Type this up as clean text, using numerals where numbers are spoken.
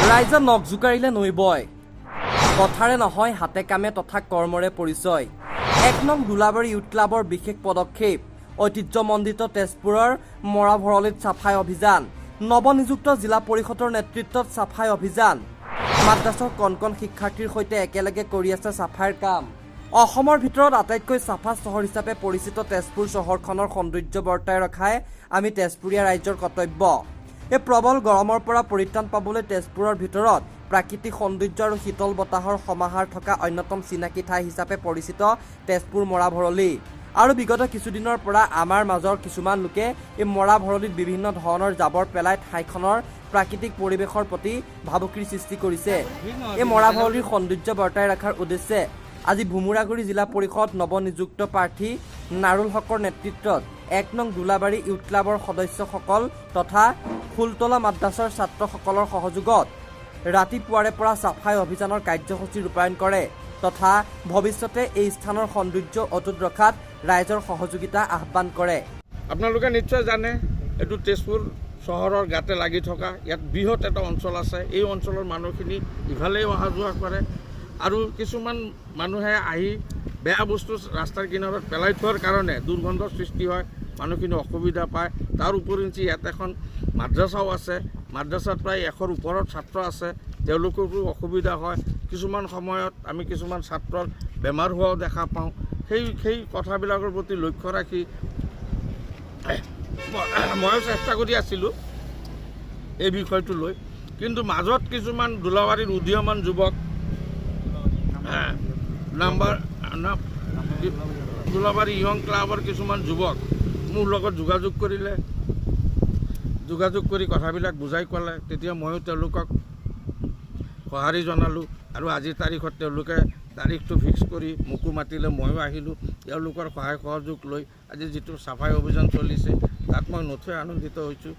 ৰাইজে নখ জোকাৰিলে নৈ বয় কথাৰে নহয় হাতে কামে তথা কৰ্মৰে পৰিচয় ১ নং দোলাবাৰী ইউথ ক্লাবৰ বিশেষ পদক্ষেপ ঐতিহ্যমণ্ডিত তেজপুৰৰ মৰাভৰলীত চাফাই অভিযান নৱনিযুক্ত জিলা পৰিষদৰ নেতৃত্বত চাফাই অভিযান মাদ্ৰাছৰ কণ শিক্ষাৰ্থীৰ সৈতে একেলগে কৰি আছে চাফাইৰ কাম অসমৰ ভিতৰত আটাইতকৈ চাফা চহৰ হিচাপে পৰিচিত তেজপুৰ চহৰখনৰ সৌন্দৰ্য বৰ্তাই ৰখাই আমি তেজপুৰীয়া ৰাইজৰ কৰ্তব্য এই প্ৰবল গৰমৰ পৰা পৰিত্ৰাণ পাবলৈ তেজপুৰৰ ভিতৰত প্ৰাকৃতিক সৌন্দৰ্য আৰু শীতল বতাহৰ সমাহাৰ থকা অন্যতম চিনাকি ঠাই হিচাপে পৰিচিত তেজপুৰ মৰাভৰলী আৰু বিগত কিছুদিনৰ পৰা আমাৰ মাজৰ কিছুমান লোকে এই মৰাভৰলীত বিভিন্ন ধৰণৰ জাবৰ পেলাই ঠাইখনৰ প্ৰাকৃতিক পৰিৱেশৰ প্ৰতি ভাবুকিৰ সৃষ্টি কৰিছে এই মৰাভৰলীৰ সৌন্দৰ্য বৰ্তাই ৰখাৰ উদ্দেশ্যে আজি ভুমুৰাগুৰি জিলা পৰিষদ নৱনিযুক্ত প্ৰাৰ্থী নাৰুল হকৰ নেতৃত্বত ১ নং দোলাবাৰী ইউথ ক্লাবৰ সদস্যসকল তথা ফুলতলা মাদ্ৰাছাৰ ছাত্ৰসকলৰ সহযোগত ৰাতিপুৱাৰে পৰা চাফাই অভিযানৰ কাৰ্যসূচী ৰূপায়ণ কৰে তথা ভৱিষ্যতে এই স্থানৰ সৌন্দৰ্য অটুট ৰখাত ৰাইজৰ সহযোগিতা আহ্বান কৰে। আপোনালোকে নিশ্চয় জানে এইটো তেজপুৰ চহৰৰ গাতে লাগি থকা ইয়াত বৃহৎ এটা অঞ্চল আছে এই অঞ্চলৰ মানুহখিনি ইফালেই অহা যোৱা কৰে আৰু কিছুমান মানুহে আহি বেয়া বস্তু ৰাস্তাৰ কিনাৰত পেলাই থোৱাৰ কাৰণে দুৰ্গন্ধৰ সৃষ্টি হয় মানুহখিনি অসুবিধা পায় তাৰ উপৰিঞ্চি ইয়াত এখন মাদ্ৰাছাও আছে মাদ্ৰাছাত প্ৰায় ১০০ৰ ওপৰত ছাত্ৰ আছে তেওঁলোকৰো অসুবিধা হয় কিছুমান সময়ত আমি কিছুমান ছাত্ৰৰ বেমাৰ হোৱাও দেখা পাওঁ সেই কথাবিলাকৰ প্ৰতি লক্ষ্য ৰাখি ময়ো চেষ্টা কৰি আছিলোঁ এই বিষয়টো লৈ কিন্তু মাজত কিছুমান দোলাবাৰীৰ উদীয়মান যুৱক দোলাবাৰী ইয়ং ক্লাবৰ কিছুমান যুৱক মোৰ লগত যোগাযোগ কৰি কথাবিলাক বুজাই ক'লে তেতিয়া ময়ো তেওঁলোকক সঁহাৰি জনালোঁ আৰু আজিৰ তাৰিখত তেওঁলোকে তাৰিখটো ফিক্স কৰি মোকো মাতিলে ময়ো আহিলোঁ তেওঁলোকৰ সহায় সহযোগ লৈ আজি যিটো চাফাই অভিযান চলিছে তাত মই নথৈ আনন্দিত হৈছোঁ।